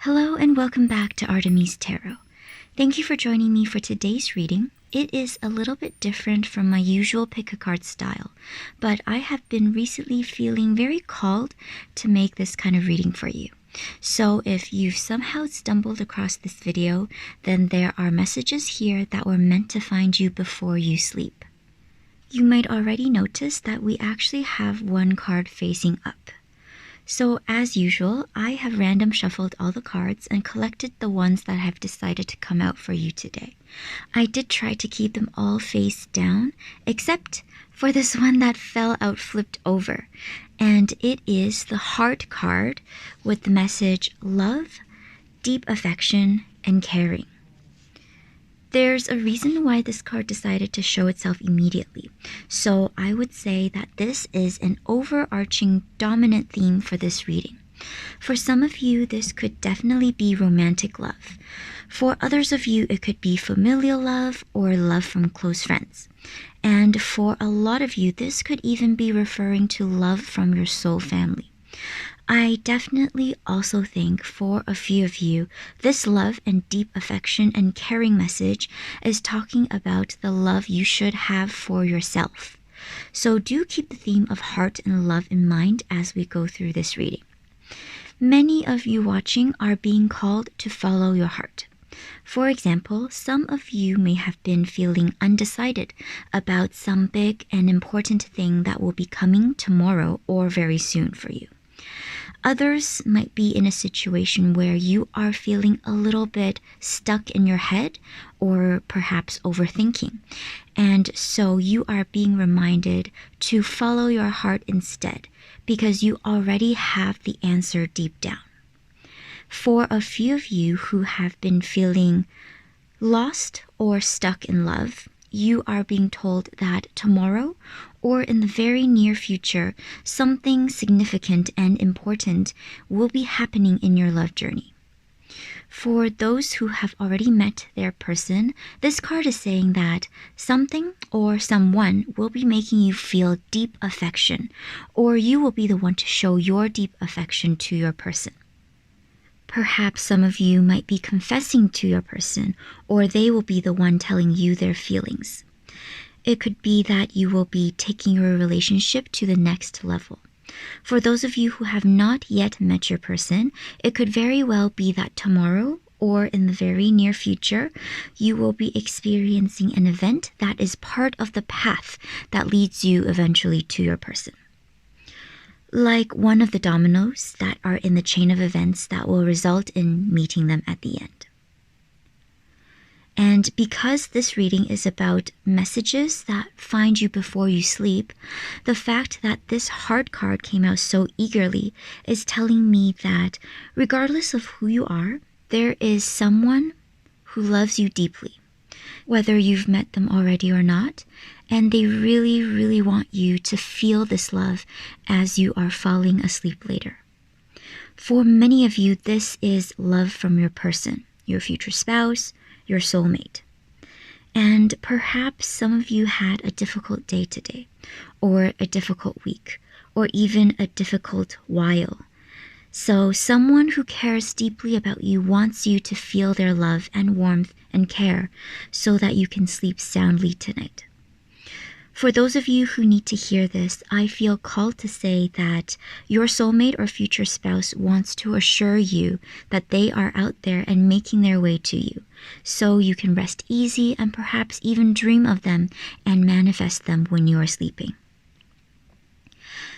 Hello and welcome back to Artemisse Tarot. Thank you for joining me for today's reading. It is a little bit different from my usual pick a card style, but I have been recently feeling very called to make this kind of reading for you. So if you've somehow stumbled across this video, then there are messages here that were meant to find you before you sleep. You might already notice that we actually have one card facing up. So as usual, I have random shuffled all the cards and collected the ones that have decided to come out for you today. I did try to keep them all face down, except for this one that fell out flipped over. And it is the Heart card with the message love, deep affection, and caring. There's a reason why this card decided to show itself immediately. So I would say that this is an overarching dominant theme for this reading. For some of you, this could definitely be romantic love. For others of you, it could be familial love or love from close friends. And for a lot of you, this could even be referring to love from your soul family. I definitely also think for a few of you, this love and deep affection and caring message is talking about the love you should have for yourself. So do keep the theme of heart and love in mind as we go through this reading. Many of you watching are being called to follow your heart. For example, some of you may have been feeling undecided about some big and important thing that will be coming tomorrow or very soon for you. Others might be in a situation where you are feeling a little bit stuck in your head or perhaps overthinking. And so you are being reminded to follow your heart instead because you already have the answer deep down. For a few of you who have been feeling lost or stuck in love, you are being told that tomorrow or in the very near future, something significant and important will be happening in your love journey. For those who have already met their person, this card is saying that something or someone will be making you feel deep affection, or you will be the one to show your deep affection to your person. Perhaps some of you might be confessing to your person, or they will be the one telling you their feelings. It could be that you will be taking your relationship to the next level. For those of you who have not yet met your person, it could very well be that tomorrow or in the very near future, you will be experiencing an event that is part of the path that leads you eventually to your person. Like one of the dominoes that are in the chain of events that will result in meeting them at the end. And because this reading is about messages that find you before you sleep, the fact that this Heart card came out so eagerly is telling me that regardless of who you are, there is someone who loves you deeply, whether you've met them already or not, and they really, really want you to feel this love as you are falling asleep later. For many of you, this is love from your person, your future spouse, your soulmate. And perhaps some of you had a difficult day today, or a difficult week, or even a difficult while. So someone who cares deeply about you wants you to feel their love and warmth and care so that you can sleep soundly tonight. For those of you who need to hear this, I feel called to say that your soulmate or future spouse wants to assure you that they are out there and making their way to you, so you can rest easy and perhaps even dream of them and manifest them when you are sleeping.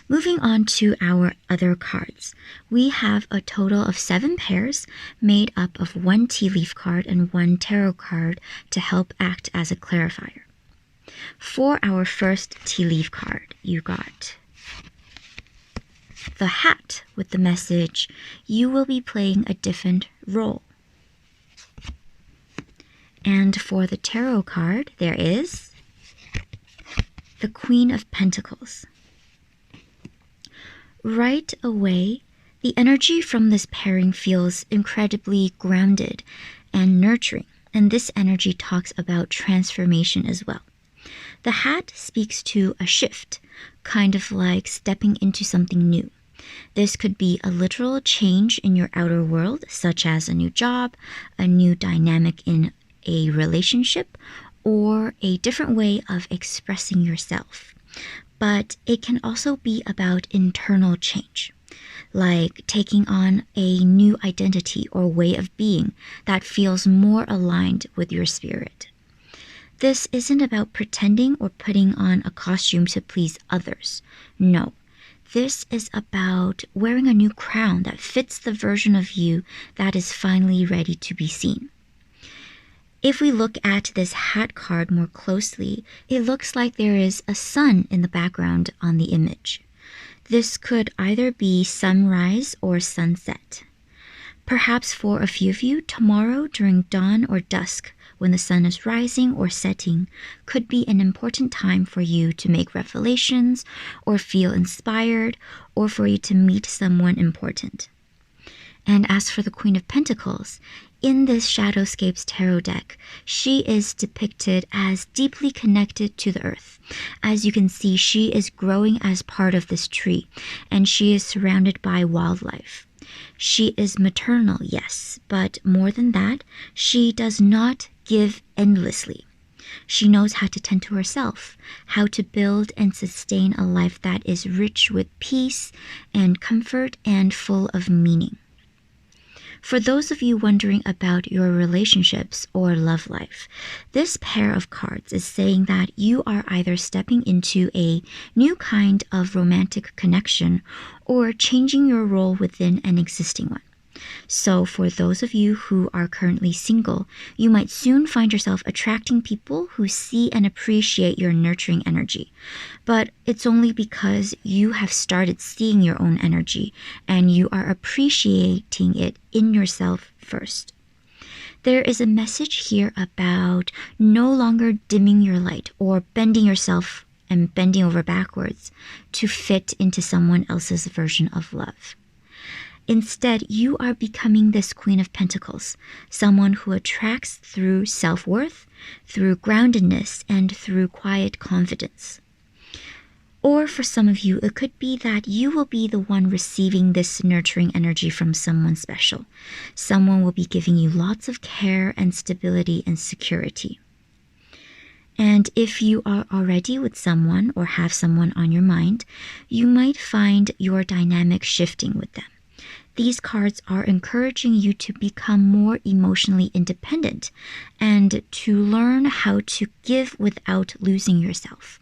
Moving on to our other cards, we have a total of 7 pairs made up of 1 tea leaf card and 1 tarot card to help act as a clarifier. For our first tea leaf card, you got the Hat with the message, you will be playing a different role. And for the tarot card, there is the Queen of Pentacles. Right away, the energy from this pairing feels incredibly grounded and nurturing, and this energy talks about transformation as well. The Hat speaks to a shift, kind of like stepping into something new. This could be a literal change in your outer world, such as a new job, a new dynamic in a relationship, or a different way of expressing yourself. But it can also be about internal change, like taking on a new identity or way of being that feels more aligned with your spirit. This isn't about pretending or putting on a costume to please others. No, this is about wearing a new crown that fits the version of you that is finally ready to be seen. If we look at this hat card more closely, it looks like there is a sun in the background on the image. This could either be sunrise or sunset. Perhaps for a few of you, tomorrow during dawn or dusk, when the sun is rising or setting, could be an important time for you to make revelations or feel inspired, or for you to meet someone important. And as for the Queen of Pentacles, in this Shadowscapes tarot deck, she is depicted as deeply connected to the earth. As you can see, she is growing as part of this tree, and she is surrounded by wildlife. She is maternal, yes, but more than that, she does not give endlessly. She knows how to tend to herself, how to build and sustain a life that is rich with peace and comfort and full of meaning. For those of you wondering about your relationships or love life, this pair of cards is saying that you are either stepping into a new kind of romantic connection or changing your role within an existing one. So for those of you who are currently single, you might soon find yourself attracting people who see and appreciate your nurturing energy. But it's only because you have started seeing your own energy and you are appreciating it in yourself first. There is a message here about no longer dimming your light or bending yourself and bending over backwards to fit into someone else's version of love. Instead, you are becoming this Queen of Pentacles, someone who attracts through self-worth, through groundedness, and through quiet confidence. Or for some of you, it could be that you will be the one receiving this nurturing energy from someone special. Someone will be giving you lots of care and stability and security. And if you are already with someone or have someone on your mind, you might find your dynamic shifting with them. These cards are encouraging you to become more emotionally independent and to learn how to give without losing yourself.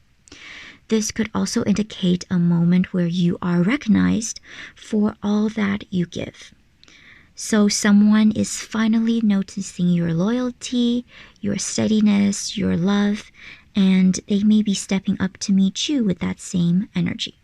This could also indicate a moment where you are recognized for all that you give. So someone is finally noticing your loyalty, your steadiness, your love, and they may be stepping up to meet you with that same energy.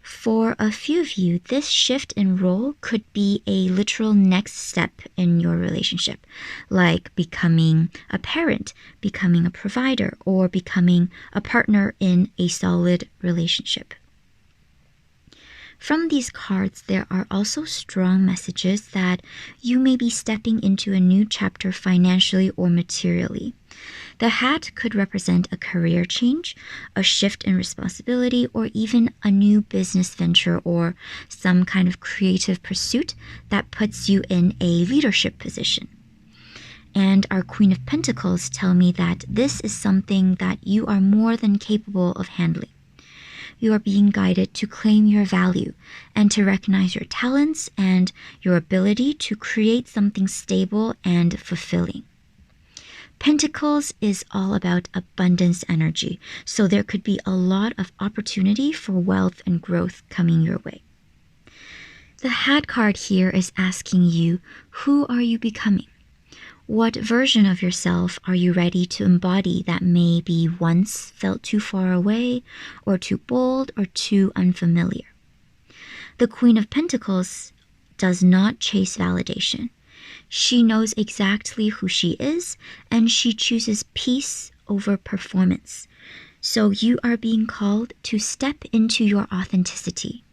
For a few of you, this shift in role could be a literal next step in your relationship, like becoming a parent, becoming a provider, or becoming a partner in a solid relationship. From these cards, there are also strong messages that you may be stepping into a new chapter financially or materially. The hat could represent a career change, a shift in responsibility, or even a new business venture or some kind of creative pursuit that puts you in a leadership position. And our Queen of Pentacles tell me that this is something that you are more than capable of handling. You are being guided to claim your value and to recognize your talents and your ability to create something stable and fulfilling. Pentacles is all about abundance energy, so there could be a lot of opportunity for wealth and growth coming your way. The hat card here is asking you, who are you becoming? What version of yourself are you ready to embody that maybe once felt too far away, or too bold, or too unfamiliar? The Queen of Pentacles does not chase validation. She knows exactly who she is, and she chooses peace over performance. So you are being called to step into your authenticity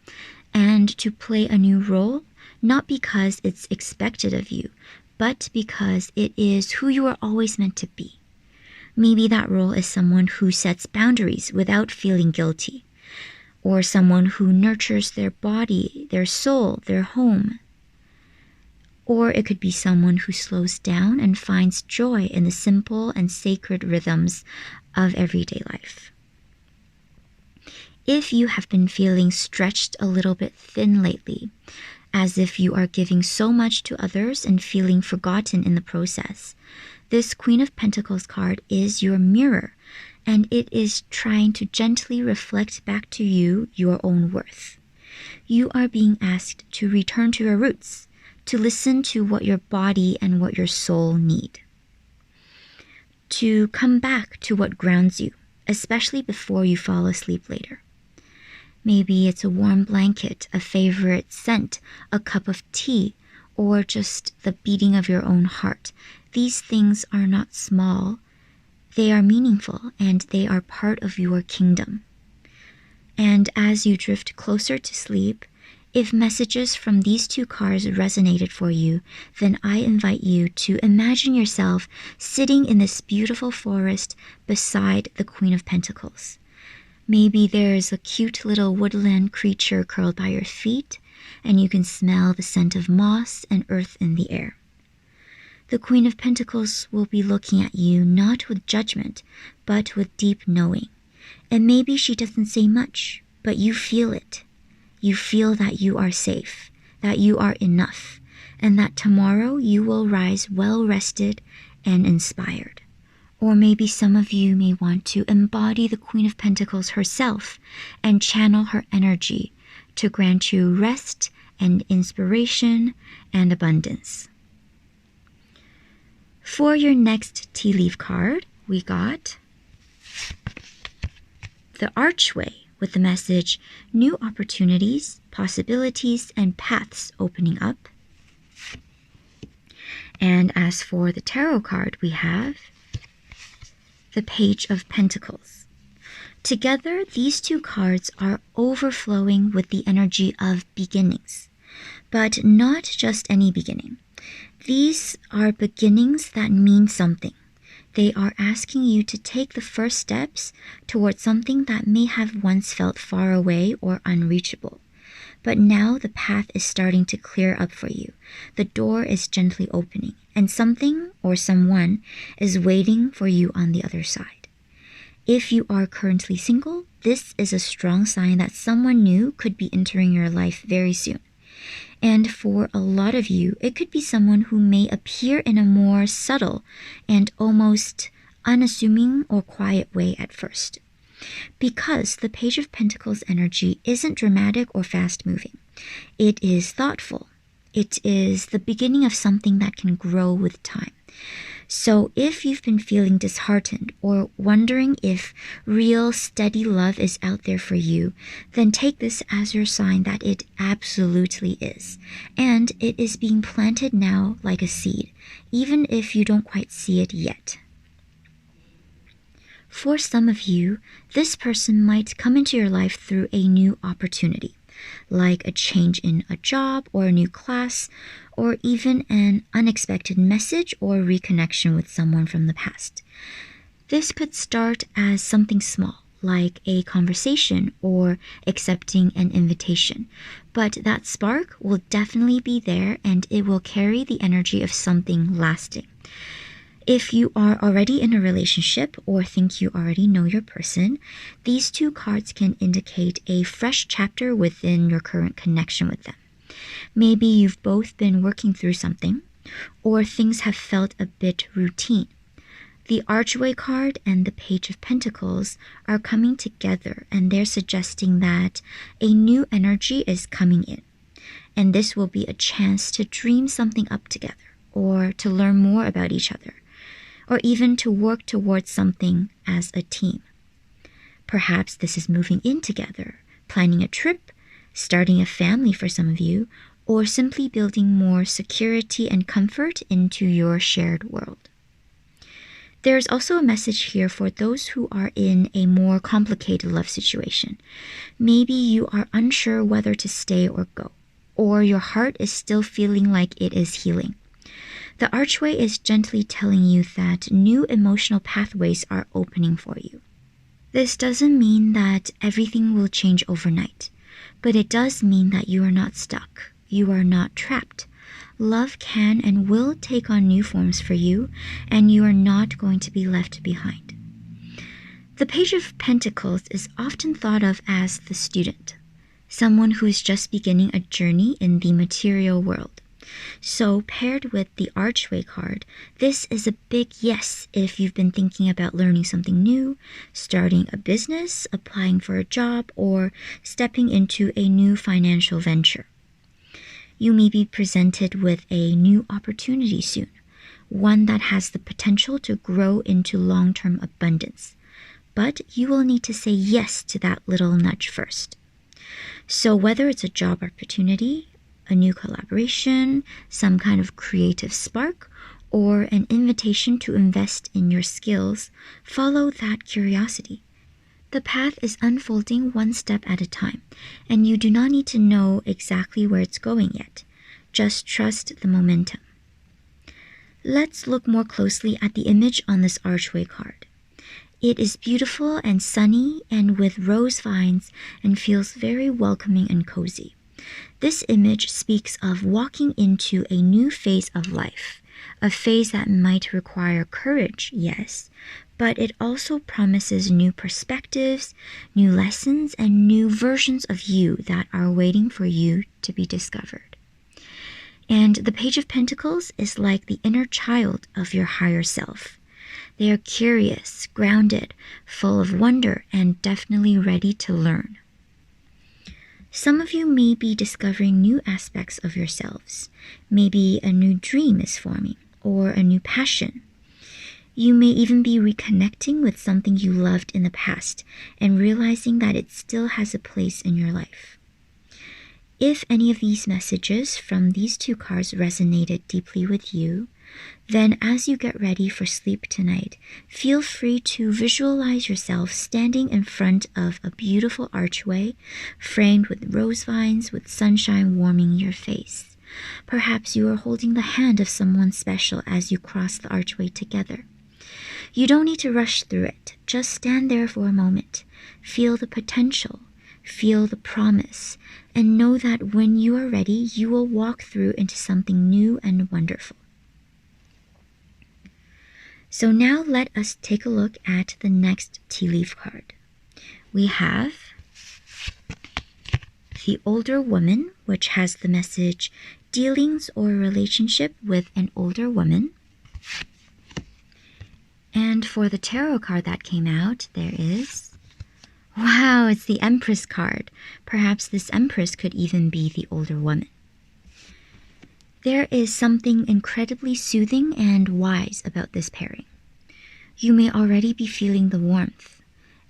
and to play a new role, not because it's expected of you, but because it is who you are always meant to be. Maybe that role is someone who sets boundaries without feeling guilty, or someone who nurtures their body, their soul, their home. Or it could be someone who slows down and finds joy in the simple and sacred rhythms of everyday life. If you have been feeling stretched a little bit thin lately, as if you are giving so much to others and feeling forgotten in the process, this Queen of Pentacles card is your mirror, and it is trying to gently reflect back to you your own worth. You are being asked to return to your roots, to listen to what your body and what your soul need. To come back to what grounds you, especially before you fall asleep later. Maybe it's a warm blanket, a favorite scent, a cup of tea, or just the beating of your own heart. These things are not small. They are meaningful, and they are part of your kingdom. And as you drift closer to sleep, if messages from these two cards resonated for you, then I invite you to imagine yourself sitting in this beautiful forest beside the Queen of Pentacles. Maybe there's a cute little woodland creature curled by your feet, and you can smell the scent of moss and earth in the air. The Queen of Pentacles will be looking at you not with judgment, but with deep knowing. And maybe she doesn't say much, but you feel it. You feel that you are safe, that you are enough, and that tomorrow you will rise well-rested and inspired. Or maybe some of you may want to embody the Queen of Pentacles herself and channel her energy to grant you rest and inspiration and abundance. For your next tea leaf card, we got the Archway with the message, new opportunities, possibilities, and paths opening up. And as for the tarot card, we have the Page of Pentacles. Together, these two cards are overflowing with the energy of beginnings, but not just any beginning. These are beginnings that mean something. They are asking you to take the first steps towards something that may have once felt far away or unreachable. But now the path is starting to clear up for you. The door is gently opening, and something or someone is waiting for you on the other side. If you are currently single, this is a strong sign that someone new could be entering your life very soon. And for a lot of you, it could be someone who may appear in a more subtle and almost unassuming or quiet way at first. Because the Page of Pentacles energy isn't dramatic or fast-moving. It is thoughtful. It is the beginning of something that can grow with time. So if you've been feeling disheartened or wondering if real steady love is out there for you, then take this as your sign that it absolutely is. And it is being planted now like a seed, even if you don't quite see it yet. For some of you, this person might come into your life through a new opportunity, like a change in a job or a new class, or even an unexpected message or reconnection with someone from the past. This could start as something small, like a conversation or accepting an invitation, but that spark will definitely be there and it will carry the energy of something lasting. If you are already in a relationship or think you already know your person, these two cards can indicate a fresh chapter within your current connection with them. Maybe you've both been working through something, or things have felt a bit routine. The Archway card and the Page of Pentacles are coming together, and they're suggesting that a new energy is coming in. And this will be a chance to dream something up together, or to learn more about each other, or even to work towards something as a team. Perhaps this is moving in together, planning a trip, starting a family for some of you, or simply building more security and comfort into your shared world. There's also a message here for those who are in a more complicated love situation. Maybe you are unsure whether to stay or go, or your heart is still feeling like it is healing. The Archway is gently telling you that new emotional pathways are opening for you. This doesn't mean that everything will change overnight, but it does mean that you are not stuck. You are not trapped. Love can and will take on new forms for you, and you are not going to be left behind. The Page of Pentacles is often thought of as the student, someone who is just beginning a journey in the material world. So paired with the Archway card, this is a big yes if you've been thinking about learning something new, starting a business, applying for a job, or stepping into a new financial venture. You may be presented with a new opportunity soon, one that has the potential to grow into long-term abundance. But you will need to say yes to that little nudge first. So whether it's a job opportunity, a new collaboration, some kind of creative spark, or an invitation to invest in your skills, follow that curiosity. The path is unfolding one step at a time, and you do not need to know exactly where it's going yet. Just trust the momentum. Let's look more closely at the image on this Archway card. It is beautiful and sunny and with rose vines and feels very welcoming and cozy. This image speaks of walking into a new phase of life, a phase that might require courage, yes, but it also promises new perspectives, new lessons, and new versions of you that are waiting for you to be discovered. And the Page of Pentacles is like the inner child of your higher self. They are curious, grounded, full of wonder, and definitely ready to learn. Some of you may be discovering new aspects of yourselves. Maybe a new dream is forming, or a new passion. You may even be reconnecting with something you loved in the past and realizing that it still has a place in your life. If any of these messages from these two cards resonated deeply with you, then as you get ready for sleep tonight, feel free to visualize yourself standing in front of a beautiful archway framed with rose vines with sunshine warming your face. Perhaps you are holding the hand of someone special as you cross the archway together. You don't need to rush through it. Just stand there for a moment. Feel the potential. Feel the promise. And know that when you are ready, you will walk through into something new and wonderful. So now let us take a look at the next tea leaf card. We have the Older Woman, which has the message dealings or relationship with an older woman. And for the tarot card that came out, there is, wow, it's the Empress card. Perhaps this Empress could even be the older woman. There is something incredibly soothing and wise about this pairing. You may already be feeling the warmth,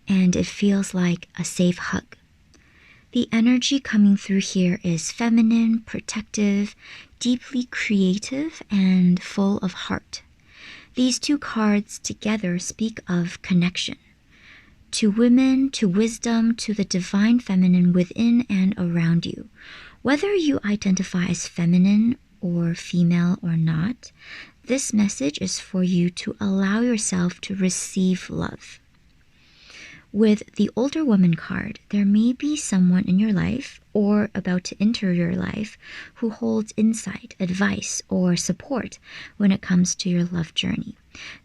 and it feels like a safe hug. The energy coming through here is feminine, protective, deeply creative, and full of heart. These two cards together speak of connection. To women, to wisdom, to the divine feminine within and around you. Whether you identify as feminine or female or not, this message is for you to allow yourself to receive love. With the Older Woman card, there may be someone in your life or about to enter your life who holds insight, advice, or support when it comes to your love journey.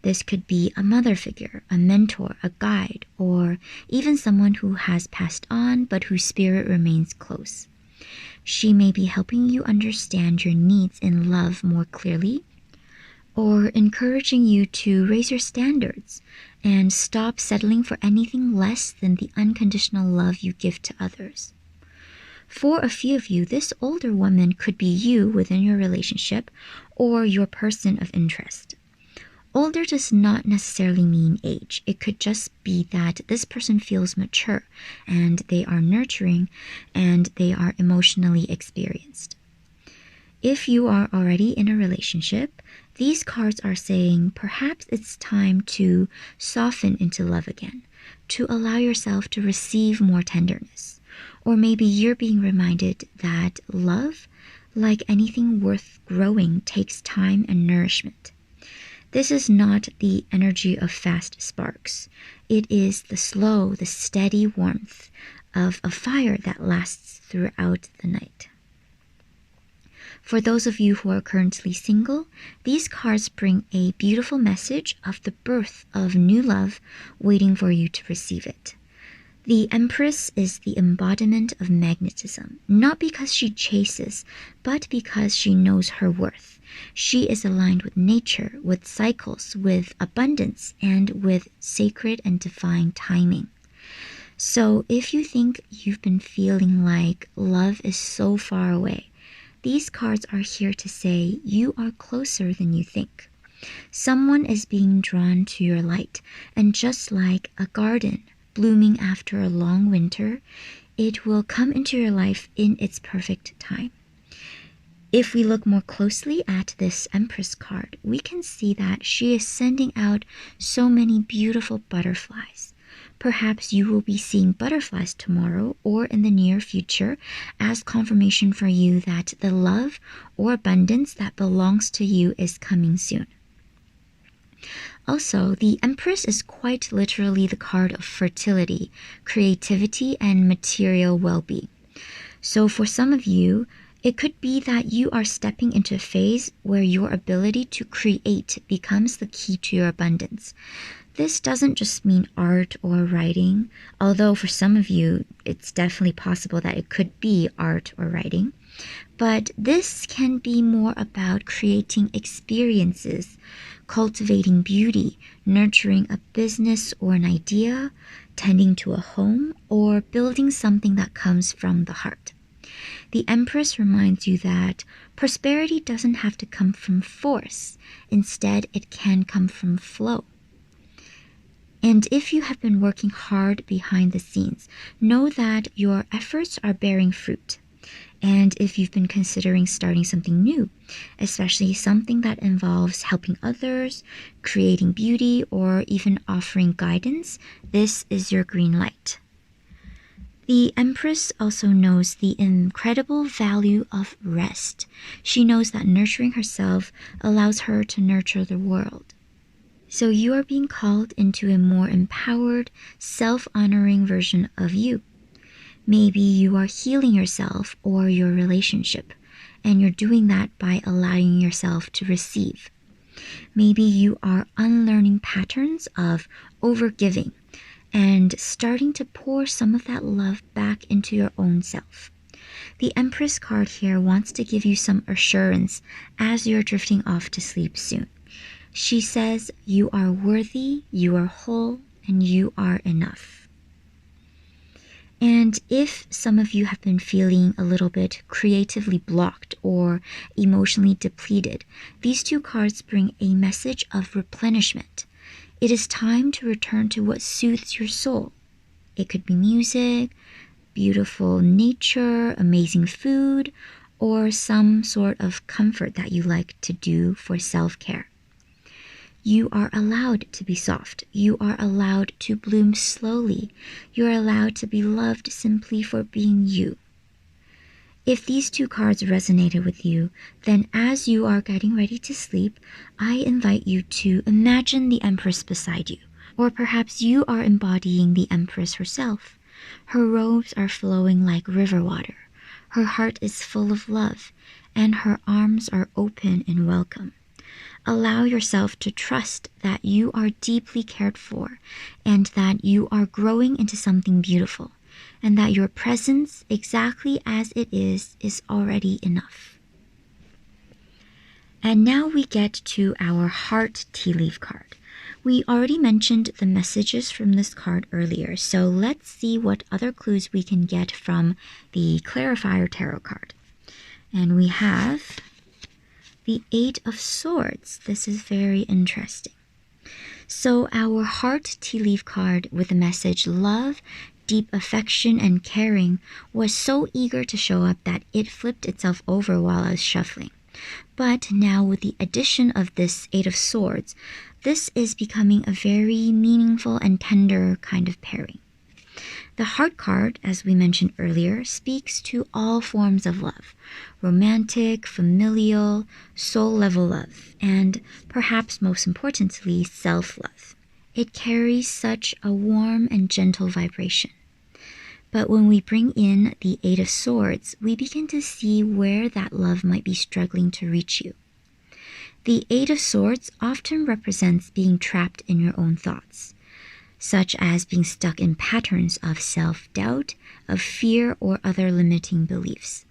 This could be a mother figure, a mentor, a guide, or even someone who has passed on but whose spirit remains close. She may be helping you understand your needs in love more clearly, or encouraging you to raise your standards and stop settling for anything less than the unconditional love you give to others. For a few of you, this older woman could be you within your relationship or your person of interest. Older does not necessarily mean age. It could just be that this person feels mature and they are nurturing and they are emotionally experienced. If you are already in a relationship, these cards are saying perhaps it's time to soften into love again, to allow yourself to receive more tenderness. Or maybe you're being reminded that love, like anything worth growing, takes time and nourishment. This is not the energy of fast sparks. It is the slow, the steady warmth of a fire that lasts throughout the night. For those of you who are currently single, these cards bring a beautiful message of the birth of new love waiting for you to receive it. The Empress is the embodiment of magnetism, not because she chases, but because she knows her worth. She is aligned with nature, with cycles, with abundance, and with sacred and divine timing. So if you think you've been feeling like love is so far away, these cards are here to say you are closer than you think. Someone is being drawn to your light, and just like a garden blooming after a long winter, it will come into your life in its perfect time. If we look more closely at this Empress card, we can see that she is sending out so many beautiful butterflies. Perhaps you will be seeing butterflies tomorrow or in the near future as confirmation for you that the love or abundance that belongs to you is coming soon. Also, the Empress is quite literally the card of fertility, creativity, and material well-being. So for some of you, it could be that you are stepping into a phase where your ability to create becomes the key to your abundance. This doesn't just mean art or writing, although for some of you, it's definitely possible that it could be art or writing. But this can be more about creating experiences, cultivating beauty, nurturing a business or an idea, tending to a home, or building something that comes from the heart. The Empress reminds you that prosperity doesn't have to come from force. Instead, it can come from flow. And if you have been working hard behind the scenes, know that your efforts are bearing fruit. And if you've been considering starting something new, especially something that involves helping others, creating beauty, or even offering guidance, this is your green light. The Empress also knows the incredible value of rest. She knows that nurturing herself allows her to nurture the world. So you are being called into a more empowered, self-honoring version of you. Maybe you are healing yourself or your relationship, and you're doing that by allowing yourself to receive. Maybe you are unlearning patterns of overgiving and starting to pour some of that love back into your own self. The Empress card here wants to give you some assurance as you're drifting off to sleep soon. She says you are worthy, you are whole, and you are enough. And if some of you have been feeling a little bit creatively blocked or emotionally depleted, these two cards bring a message of replenishment. It is time to return to what soothes your soul. It could be music, beautiful nature, amazing food, or some sort of comfort that you like to do for self-care. You are allowed to be soft. You are allowed to bloom slowly. You are allowed to be loved simply for being you. If these two cards resonated with you, then as you are getting ready to sleep, I invite you to imagine the Empress beside you. Or perhaps you are embodying the Empress herself. Her robes are flowing like river water. Her heart is full of love, and her arms are open in welcome. Allow yourself to trust that you are deeply cared for and that you are growing into something beautiful, and that your presence, exactly as it is already enough. And now we get to our heart tea leaf card. We already mentioned the messages from this card earlier, so let's see what other clues we can get from the Clarifier Tarot card. And we have the Eight of Swords. This is very interesting. So our heart tea leaf card with the message love, deep affection, and caring was so eager to show up that it flipped itself over while I was shuffling. But now with the addition of this Eight of Swords, this is becoming a very meaningful and tender kind of pairing. The Heart card, as we mentioned earlier, speaks to all forms of love: romantic, familial, soul-level love, and perhaps most importantly, self-love. It carries such a warm and gentle vibration. But when we bring in the Eight of Swords, we begin to see where that love might be struggling to reach you. The Eight of Swords often represents being trapped in your own thoughts, such as being stuck in patterns of self-doubt, of fear, or other limiting beliefs.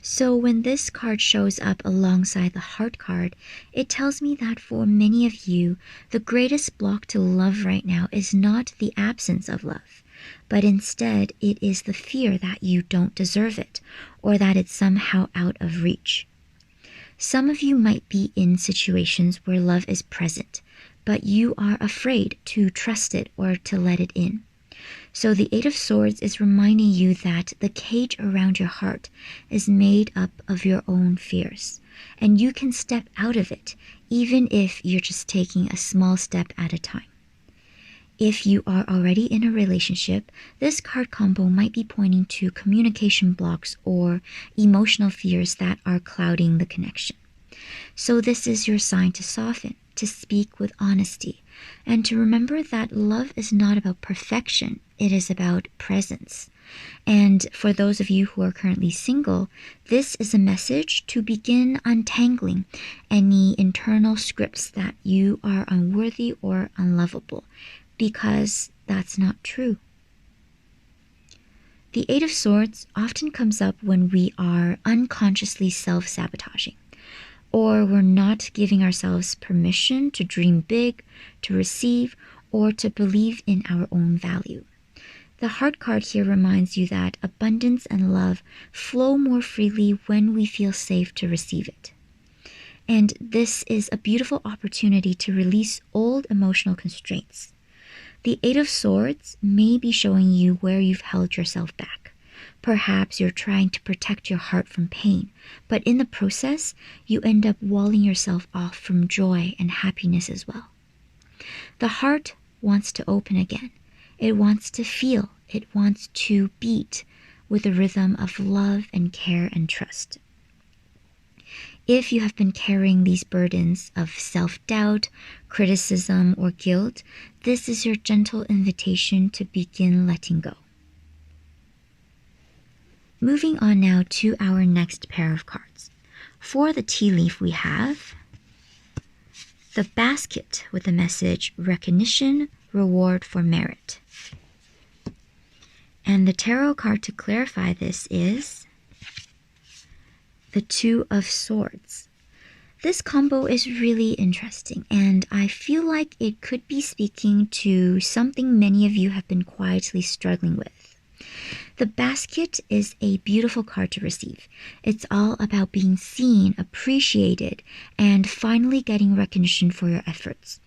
So when this card shows up alongside the Heart card, it tells me that for many of you, the greatest block to love right now is not the absence of love, but instead it is the fear that you don't deserve it, or that it's somehow out of reach. Some of you might be in situations where love is present, but you are afraid to trust it or to let it in. So the Eight of Swords is reminding you that the cage around your heart is made up of your own fears, and you can step out of it, even if you're just taking a small step at a time. If you are already in a relationship, this card combo might be pointing to communication blocks or emotional fears that are clouding the connection. So this is your sign to soften, to speak with honesty, and to remember that love is not about perfection, it is about presence. And for those of you who are currently single, this is a message to begin untangling any internal scripts that you are unworthy or unlovable, because that's not true. The Eight of Swords often comes up when we are unconsciously self-sabotaging, or we're not giving ourselves permission to dream big, to receive, or to believe in our own value. The Heart card here reminds you that abundance and love flow more freely when we feel safe to receive it. And this is a beautiful opportunity to release old emotional constraints. The Eight of Swords may be showing you where you've held yourself back. Perhaps you're trying to protect your heart from pain, but in the process, you end up walling yourself off from joy and happiness as well. The heart wants to open again. It wants to feel. It wants to beat with a rhythm of love and care and trust. If you have been carrying these burdens of self-doubt, criticism, or guilt, this is your gentle invitation to begin letting go. Moving on now to our next pair of cards. For the tea leaf, we have the basket with the message, recognition, reward for merit. And the tarot card to clarify this is the Two of Swords. This combo is really interesting, and I feel like it could be speaking to something many of you have been quietly struggling with. The basket is a beautiful card to receive. It's all about being seen, appreciated, and finally getting recognition for your efforts.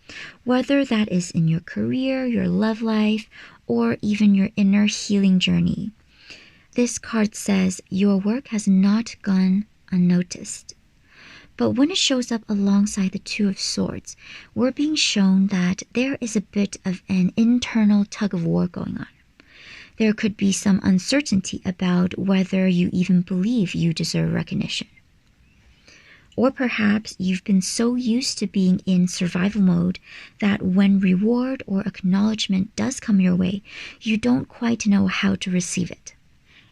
Whether that is in your career, your love life, or even your inner healing journey. This card says your work has not gone unnoticed. But when it shows up alongside the Two of Swords, we're being shown that there is a bit of an internal tug-of-war going on. There could be some uncertainty about whether you even believe you deserve recognition. Or perhaps you've been so used to being in survival mode that when reward or acknowledgement does come your way, you don't quite know how to receive it.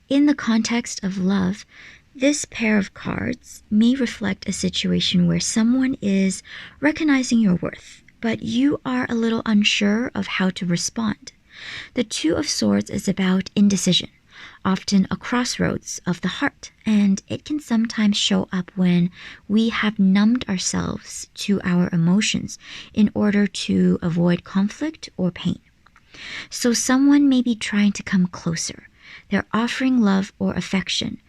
In the context of love, this pair of cards may reflect a situation where someone is recognizing your worth, but you are a little unsure of how to respond. The Two of Swords is about indecision, often a crossroads of the heart, and it can sometimes show up when we have numbed ourselves to our emotions in order to avoid conflict or pain. So someone may be trying to come closer. They're offering love or affection,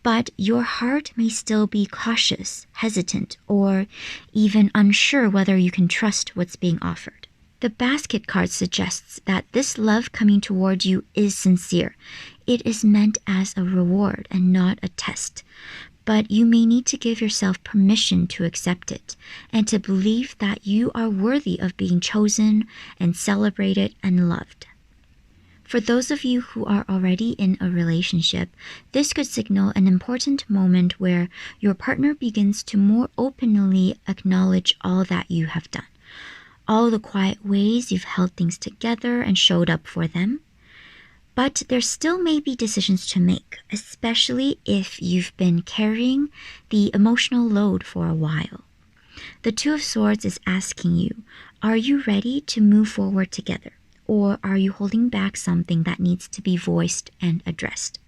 but your heart may still be cautious, hesitant, or even unsure whether you can trust what's being offered. The basket card suggests that this love coming toward you is sincere. It is meant as a reward and not a test. But you may need to give yourself permission to accept it and to believe that you are worthy of being chosen and celebrated and loved. For those of you who are already in a relationship, this could signal an important moment where your partner begins to more openly acknowledge all that you have done, all the quiet ways you've held things together and showed up for them. But there still may be decisions to make, especially if you've been carrying the emotional load for a while. The Two of Swords is asking you, are you ready to move forward together? Or are you holding back something that needs to be voiced and addressed?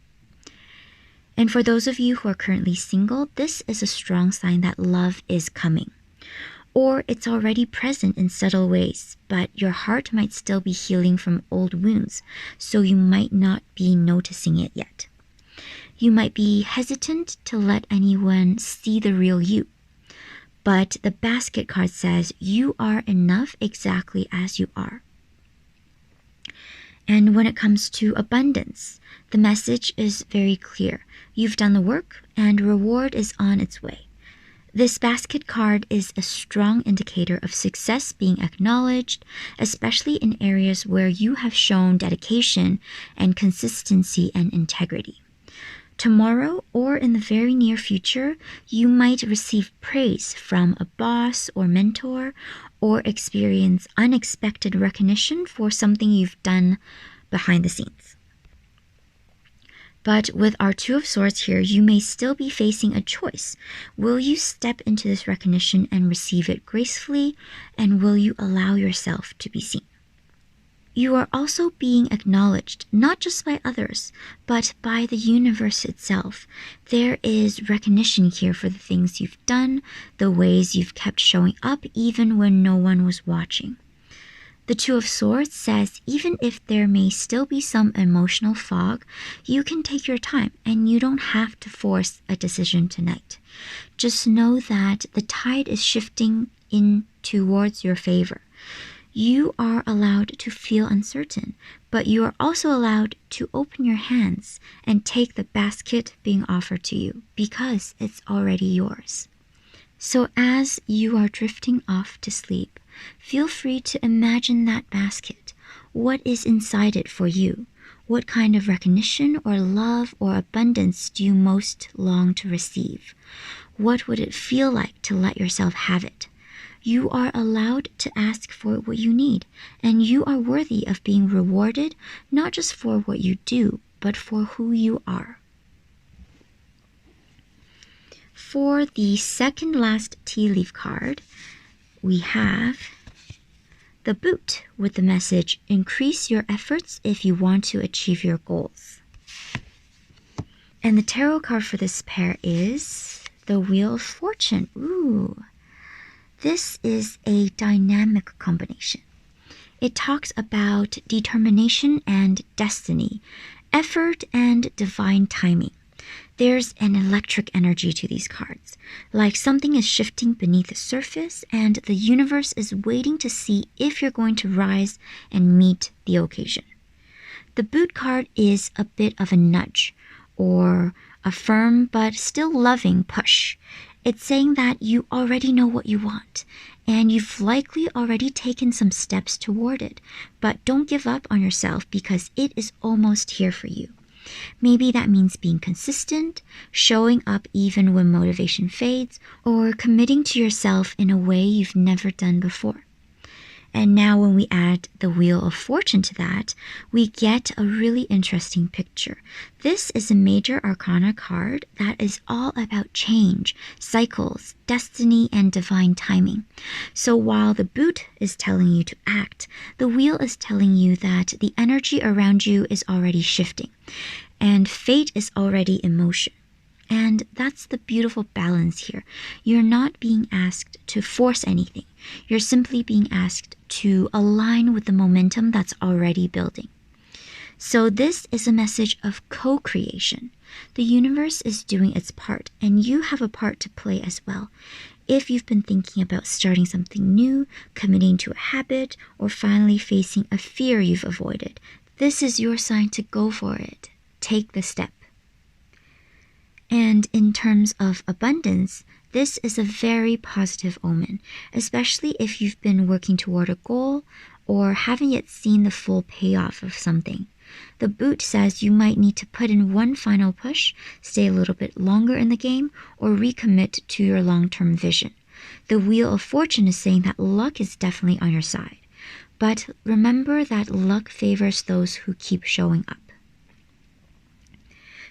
And for those of you who are currently single, this is a strong sign that love is coming. Or it's already present in subtle ways, but your heart might still be healing from old wounds, so you might not be noticing it yet. You might be hesitant to let anyone see the real you. But the basket card says you are enough exactly as you are. And when it comes to abundance, the message is very clear. You've done the work and reward is on its way. This basket card is a strong indicator of success being acknowledged, especially in areas where you have shown dedication and consistency and integrity. Tomorrow or in the very near future, you might receive praise from a boss or mentor or experience unexpected recognition for something you've done behind the scenes. But with our Two of Swords here, you may still be facing a choice. Will you step into this recognition and receive it gracefully, and will you allow yourself to be seen? You are also being acknowledged, not just by others, but by the universe itself. There is recognition here for the things you've done, the ways you've kept showing up even when no one was watching. The Two of Swords says even if there may still be some emotional fog, you can take your time and you don't have to force a decision tonight. Just know that the tide is shifting in towards your favor. You are allowed to feel uncertain, but you are also allowed to open your hands and take the basket being offered to you because it's already yours. So as you are drifting off to sleep, feel free to imagine that basket. What is inside it for you? What kind of recognition or love or abundance do you most long to receive? What would it feel like to let yourself have it? You are allowed to ask for what you need, and you are worthy of being rewarded, not just for what you do, but for who you are. For the second last tea leaf card, we have the Boot with the message, increase your efforts if you want to achieve your goals. And the tarot card for this pair is the Wheel of Fortune. Ooh. This is a dynamic combination. It talks about determination and destiny, effort and divine timing. There's an electric energy to these cards, like something is shifting beneath the surface and the universe is waiting to see if you're going to rise and meet the occasion. The Boot card is a bit of a nudge or a firm but still loving push. It's saying that you already know what you want, and you've likely already taken some steps toward it, but don't give up on yourself because it is almost here for you. Maybe that means being consistent, showing up even when motivation fades, or committing to yourself in a way you've never done before. And now when we add the Wheel of Fortune to that, we get a really interesting picture. This is a major arcana card that is all about change, cycles, destiny, and divine timing. So while the Boot is telling you to act, the Wheel is telling you that the energy around you is already shifting, and fate is already in motion. And that's the beautiful balance here. You're not being asked to force anything. You're simply being asked to align with the momentum that's already building. So this is a message of co-creation. The universe is doing its part, and you have a part to play as well. If you've been thinking about starting something new, committing to a habit, or finally facing a fear you've avoided, this is your sign to go for it. Take the step. And in terms of abundance, this is a very positive omen, especially if you've been working toward a goal or haven't yet seen the full payoff of something. The boot says you might need to put in one final push, stay a little bit longer in the game, or recommit to your long-term vision. The Wheel of Fortune is saying that luck is definitely on your side. But remember that luck favors those who keep showing up.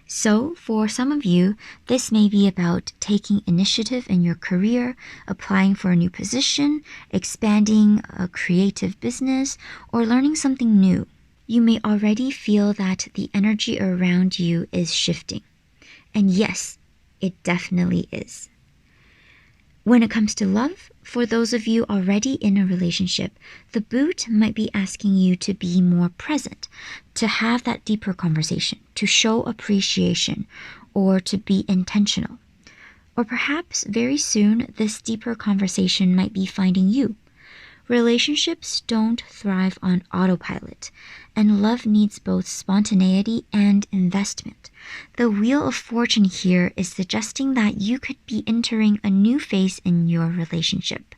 So, for some of you, this may be about taking initiative in your career, applying for a new position, expanding a creative business, or learning something new. You may already feel that the energy around you is shifting. And yes, it definitely is. When it comes to love, for those of you already in a relationship, the boot might be asking you to be more present, to have that deeper conversation, to show appreciation, or to be intentional. Or perhaps very soon, this deeper conversation might be finding you. Relationships don't thrive on autopilot, and love needs both spontaneity and investment. The Wheel of Fortune here is suggesting that you could be entering a new phase in your relationship,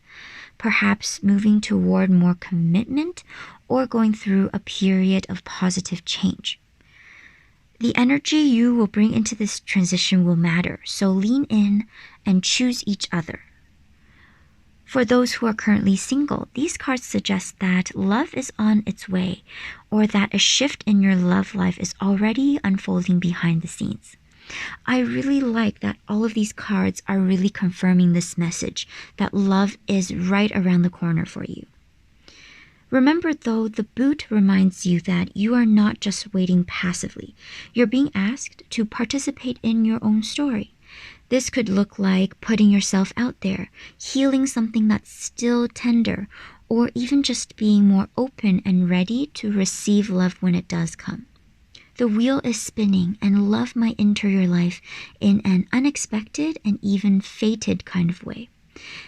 perhaps moving toward more commitment or going through a period of positive change. The energy you will bring into this transition will matter, so lean in and choose each other. For those who are currently single, these cards suggest that love is on its way, or that a shift in your love life is already unfolding behind the scenes. I really like that all of these cards are really confirming this message, that love is right around the corner for you. Remember though, the boot reminds you that you are not just waiting passively. You're being asked to participate in your own story. This could look like putting yourself out there, healing something that's still tender, or even just being more open and ready to receive love when it does come. The wheel is spinning, and love might enter your life in an unexpected and even fated kind of way.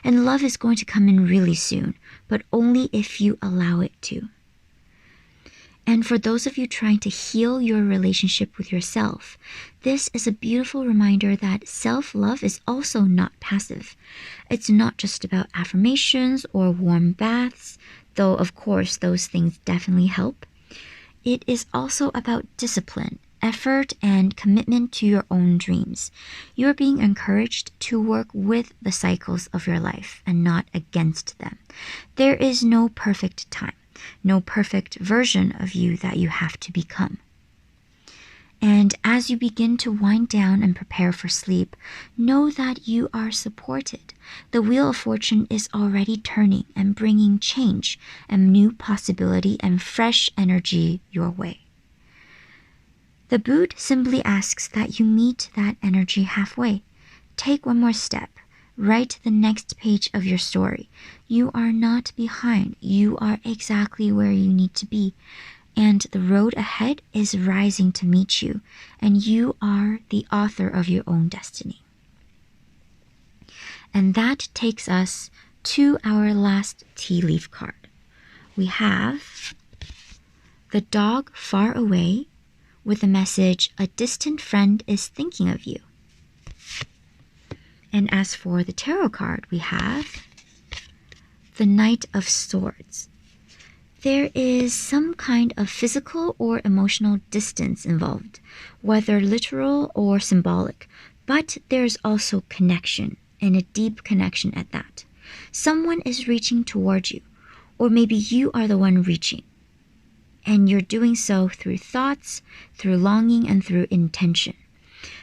And love is going to come in really soon, but only if you allow it to. And for those of you trying to heal your relationship with yourself, this is a beautiful reminder that self-love is also not passive. It's not just about affirmations or warm baths, though of course those things definitely help. It is also about discipline, effort, and commitment to your own dreams. You're being encouraged to work with the cycles of your life and not against them. There is no perfect time, no perfect version of you that you have to become. And as you begin to wind down and prepare for sleep, know that you are supported. The Wheel of Fortune is already turning and bringing change and new possibility and fresh energy your way. The boot simply asks that you meet that energy halfway. Take one more step. Write the next page of your story. You are not behind. You are exactly where you need to be. And the road ahead is rising to meet you. And you are the author of your own destiny. And that takes us to our last tea leaf card. We have the dog far away with the message, a distant friend is thinking of you. And as for the tarot card, we have the Knight of Swords. There is some kind of physical or emotional distance involved, whether literal or symbolic, but there's also connection, and a deep connection at that. Someone is reaching towards you, or maybe you are the one reaching. And you're doing so through thoughts, through longing, and through intention.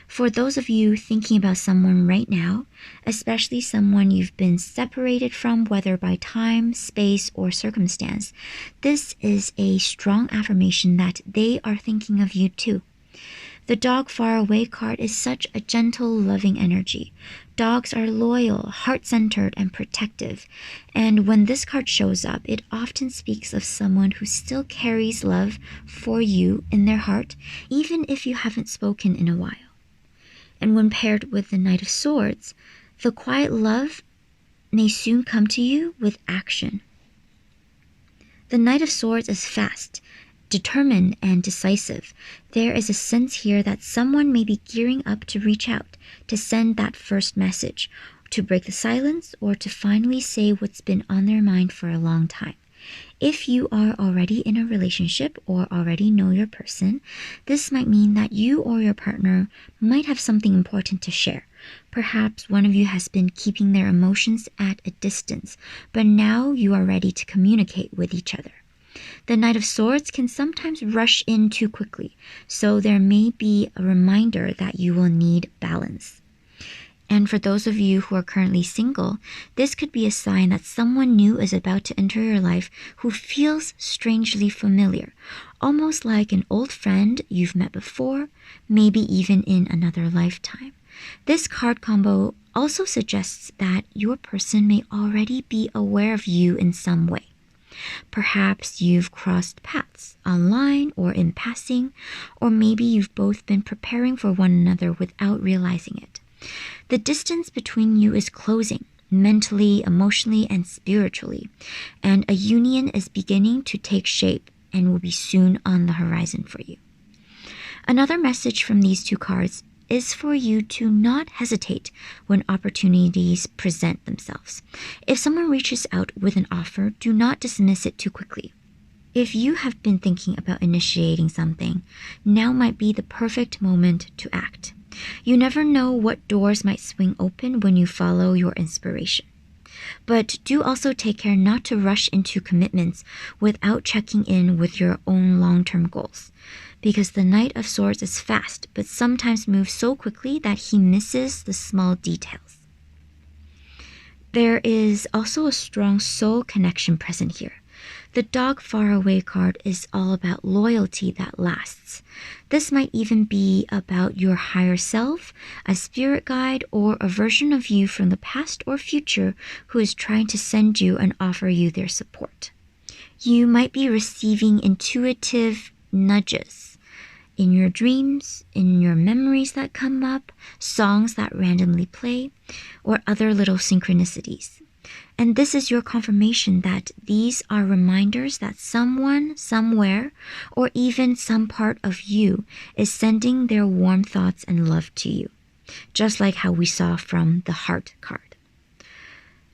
For those of you thinking about someone right now, especially someone you've been separated from, whether by time, space, or circumstance, this is a strong affirmation that they are thinking of you too. The dog far away card is such a gentle, loving energy. Dogs are loyal, heart-centered, and protective. And when this card shows up, it often speaks of someone who still carries love for you in their heart, even if you haven't spoken in a while. And when paired with the Knight of Swords, the quiet love may soon come to you with action. The Knight of Swords is fast, determined, and decisive. There is a sense here that someone may be gearing up to reach out, to send that first message, to break the silence, or to finally say what's been on their mind for a long time. If you are already in a relationship or already know your person, this might mean that you or your partner might have something important to share. Perhaps one of you has been keeping their emotions at a distance, but now you are ready to communicate with each other. The Knight of Swords can sometimes rush in too quickly, so there may be a reminder that you will need balance. And for those of you who are currently single, this could be a sign that someone new is about to enter your life who feels strangely familiar, almost like an old friend you've met before, maybe even in another lifetime. This card combo also suggests that your person may already be aware of you in some way. Perhaps you've crossed paths online or in passing, or maybe you've both been preparing for one another without realizing it. The distance between you is closing, mentally, emotionally, and spiritually, and a union is beginning to take shape and will be soon on the horizon for you. Another message from these two cards is for you to not hesitate when opportunities present themselves. If someone reaches out with an offer, do not dismiss it too quickly. If you have been thinking about initiating something, now might be the perfect moment to act. You never know what doors might swing open when you follow your inspiration. But do also take care not to rush into commitments without checking in with your own long-term goals. Because the Knight of Swords is fast, but sometimes moves so quickly that he misses the small details. There is also a strong soul connection present here. The Dog Far Away card is all about loyalty that lasts. This might even be about your higher self, a spirit guide, or a version of you from the past or future who is trying to send you and offer you their support. You might be receiving intuitive nudges in your dreams, in your memories that come up, songs that randomly play, or other little synchronicities. And this is your confirmation that these are reminders that someone, somewhere, or even some part of you is sending their warm thoughts and love to you, just like how we saw from the Heart card.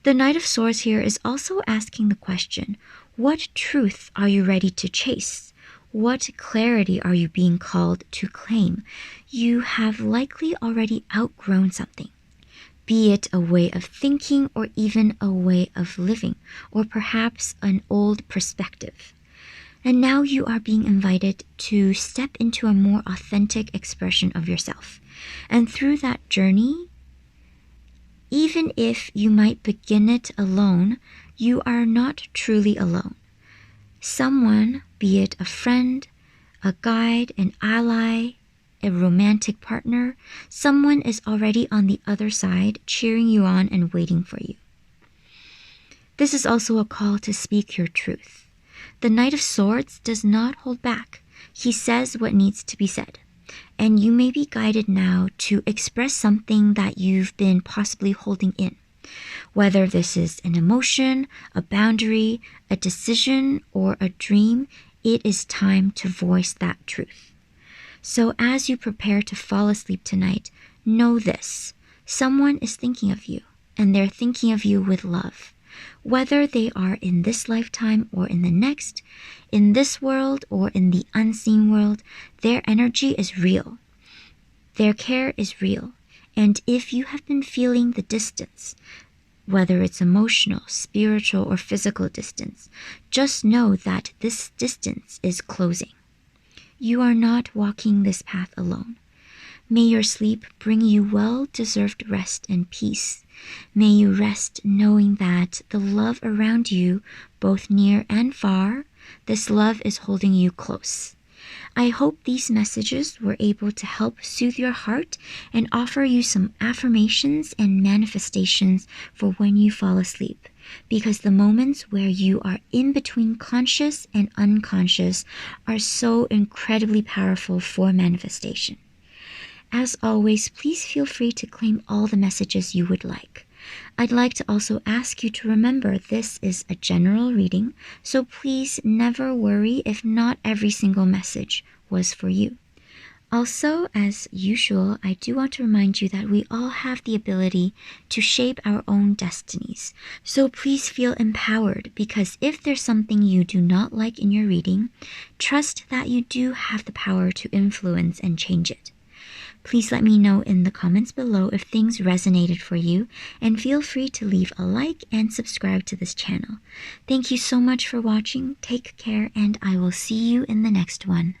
The Knight of Swords here is also asking the question, what truth are you ready to chase? What clarity are you being called to claim? You have likely already outgrown something, be it a way of thinking or even a way of living, or perhaps an old perspective. And now you are being invited to step into a more authentic expression of yourself. And through that journey, even if you might begin it alone, you are not truly alone. Someone, be it a friend, a guide, an ally, a romantic partner, someone is already on the other side cheering you on and waiting for you. This is also a call to speak your truth. The Knight of Swords does not hold back. He says what needs to be said. And you may be guided now to express something that you've been possibly holding in. Whether this is an emotion, a boundary, a decision, or a dream, it is time to voice that truth. So as you prepare to fall asleep tonight, know this. Someone is thinking of you, and they're thinking of you with love. Whether they are in this lifetime or in the next, in this world or in the unseen world, their energy is real. Their care is real. And if you have been feeling the distance, whether it's emotional, spiritual, or physical distance, just know that this distance is closing. You are not walking this path alone. May your sleep bring you well-deserved rest and peace. May you rest knowing that the love around you, both near and far, this love is holding you close. I hope these messages were able to help soothe your heart and offer you some affirmations and manifestations for when you fall asleep, because the moments where you are in between conscious and unconscious are so incredibly powerful for manifestation. As always, please feel free to claim all the messages you would like. I'd like to also ask you to remember this is a general reading, so please never worry if not every single message was for you. Also, as usual, I do want to remind you that we all have the ability to shape our own destinies. So please feel empowered, because if there's something you do not like in your reading, trust that you do have the power to influence and change it. Please let me know in the comments below if things resonated for you, and feel free to leave a like and subscribe to this channel. Thank you so much for watching, take care, and I will see you in the next one.